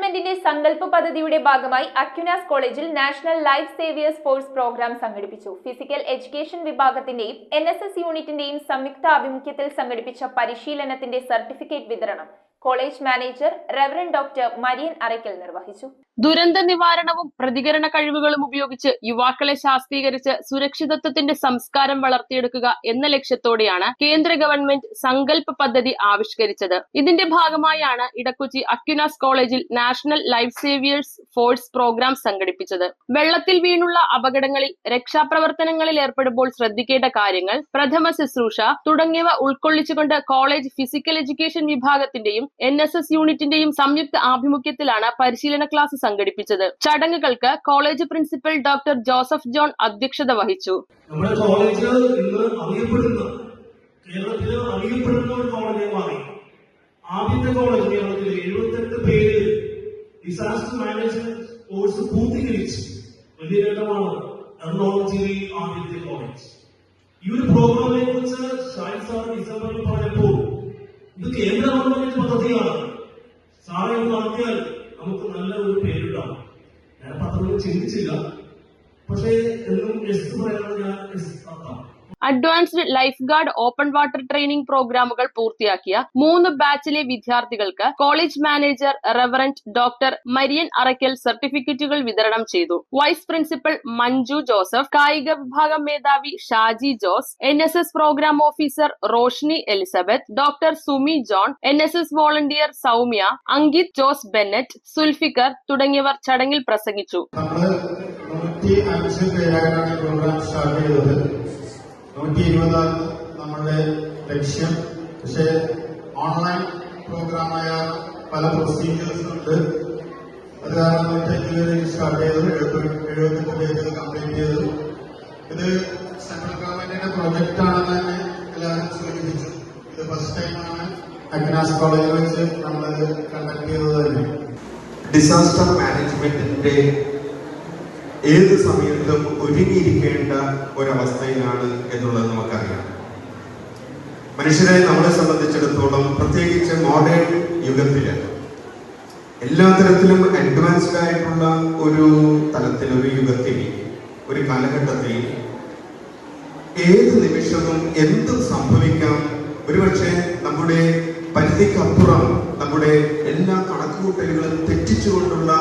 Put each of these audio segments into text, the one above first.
ഗവൺമെന്റിന്റെ സങ്കല്പ പദ്ധതിയുടെ ഭാഗമായി അക്യുനാസ് കോളേജിൽ national life savers force program സംഘടിപ്പിച്ചു. ഫിസിക്കൽ എഡ്യൂക്കേഷൻ വിഭാഗത്തിന്റെയും NSS യൂണിറ്റിന്റെയും സംയുക്ത ആഭിമുഖ്യത്തിൽ സംഘടിപ്പിച്ച പരിശീലനത്തിന്റെ സർട്ടിഫിക്കറ്റ് വിതരണം college manager reverend doctor Marian Arackal നിർവഹിച്ചു. ദുരന്ത നിവാരണവും പ്രതികരണ കഴിവുകളും ഉപയോഗിച്ച് യുവാക്കളെ ശാക്തീകരിച്ച് സുരക്ഷിതത്വത്തിന്റെ സംസ്കാരം വളർത്തിയെടുക്കുക എന്ന ലക്ഷ്യത്തോടെയാണ് കേന്ദ്ര ഗവൺമെന്റ് സങ്കല്പ പദ്ധതി ആവിഷ്കരിച്ചത്. ഇതിന്റെ ഭാഗമായാണ് ഇടക്കൊച്ചി അക്യുനാസ് കോളേജിൽ national life savers force program സംഘടിപ്പിച്ചത്. വെള്ളത്തിൽ വീണുള്ള അപകടങ്ങളിൽ രക്ഷാപ്രവർത്തനങ്ങളിൽ ഏർപ്പെടുമ്പോൾ ശ്രദ്ധിക്കേണ്ട കാര്യങ്ങൾ, പ്രഥമ ശുശ്രൂഷ തുടങ്ങിയവ ഉൾക്കൊള്ളിച്ചുകൊണ്ട് കോളേജ് ഫിസിക്കൽ എഡ്യൂക്കേഷൻ വിഭാഗത്തിന്റെയും NSS യൂണിറ്റിന്റെയും സംയുക്ത ആഭിമുഖ്യത്തിലാണ് പരിശീലന ക്ലാസ് സംഘടിപ്പിച്ചത്. ചടങ്ങുകൾക്ക് college principal doctor Joseph John അധ്യക്ഷത വഹിച്ചു. നമ്മുടെ കോളേജ് ഇന്ന് കേരളത്തിൽ അറിയപ്പെടുന്ന ഒരു കോളേജായി മാറി. ആദ്യത്തെ കോളേജ് കേരളത്തിൽ 78 പേര് ഡിസാസ്റ്റർ മാനേജ്മെന്റ് കോഴ്സ് പൂർത്തീകരിച്ചു. വലിയ നേട്ടമാണ് എറണാകുളത്തിലെ ആദ്യത്തെ കോളേജ്. ഈ ഒരു പ്രോഗ്രാമിനെ കുറിച്ച് ഷാഹിദ് സാർ ഡിസംബറിൽ പറഞ്ഞപ്പോൾ ഇത് കേന്ദ്ര ഗവൺമെന്റ് പദ്ധതിയാണ്, സാറെ ഇത് നടത്തിയാൽ നമുക്ക് നല്ല ഒരു പേരുണ്ടാവും. ഞാൻ പത്രത്തിൽ ചിന്തിച്ചില്ല, പക്ഷേ എന്നും എസ് പറയാനുള്ള ഞാൻ എസ് നടത്താം. Advanced life guard open water training പ്രോഗ്രാമുകൾ പൂർത്തിയാക്കിയ 3 ബാച്ചിലെ വിദ്യാർത്ഥികൾക്ക് college manager reverend doctor Marian Arackal സർട്ടിഫിക്കറ്റുകൾ വിതരണം ചെയ്തു. വൈസ് പ്രിൻസിപ്പൽ മഞ്ജു ജോസഫ്, കായിക വിഭാഗം മേധാവി Shaji Jose, NSS program officer Roshni Elizabeth, doctor Sumi John, NSS volunteer Soumya, Ankit Jose Bennet, Zulfikar തുടങ്ങിയവർ ചടങ്ങിൽ പ്രസംഗിച്ചു. 120 നമ്മളുടെ ലക്ഷ്യം. പക്ഷേ ഓൺലൈൻ പ്രോഗ്രാമായ പല പ്രൊസീജിയേഴ്സും ഉണ്ട്. അത് കാരണം സ്റ്റാർട്ട് ചെയ്തത് 78 പേജ് കംപ്ലീറ്റ് ചെയ്തു. ഇത് സെൻട്രൽ ഗവൺമെന്റിന്റെ പ്രൊജക്ട് ആണെന്ന് തന്നെ എല്ലാവരും സൂചിപ്പിച്ചു. ഇത് ഫസ്റ്റ് ടൈമാണ് അക്യുനാസ് കോളേജിൽ വെച്ച് നമ്മളത് കണ്ടക്ട് ചെയ്തത് തന്നെ. ഡിസാസ്റ്റർ മാനേജ്മെന്റിന്റെ ഏത് സമയത്തും ഒരുങ്ങിയിരിക്കേണ്ട ഒരവസ്ഥയിലാണ് എന്നുള്ളത് നമുക്കറിയാം. മനുഷ്യരെ നമ്മളെ സംബന്ധിച്ചിടത്തോളം, പ്രത്യേകിച്ച് മോഡേൺ യുഗത്തില് എല്ലാ തരത്തിലും അഡ്വാൻസ്ഡ് ആയിട്ടുള്ള ഒരു തലത്തിൽ, ഒരു യുഗത്തിൽ, ഒരു കാലഘട്ടത്തിൽ ഏത് നിമിഷവും എന്തും സംഭവിക്കാം. ഒരുപക്ഷെ നമ്മുടെ പരിധിക്കപ്പുറം നമ്മുടെ എല്ലാ കണക്കുകൂട്ടലുകളും തെറ്റിച്ചുകൊണ്ടുള്ള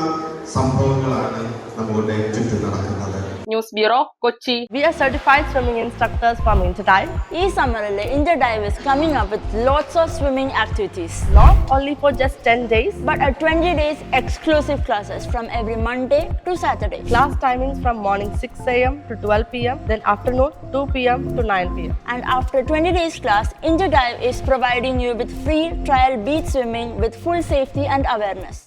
സംഭവങ്ങളാണ് നമ്മുടെ ചുറ്റും നടക്കുന്നത്. News bureau, Kochi. We are certified swimming instructors from Interdive. ഈ സമ്മറിൽ Interdive is coming up with lots of swimming activities. Not only for just 10 days, but 20 days exclusive classes from every Monday to Saturday. Class timings from morning 6 a.m. to 12 p.m. then afternoon 2 p.m. to 9 p.m. And after 20 days class, Interdive is providing you with free trial beach swimming with full safety and awareness.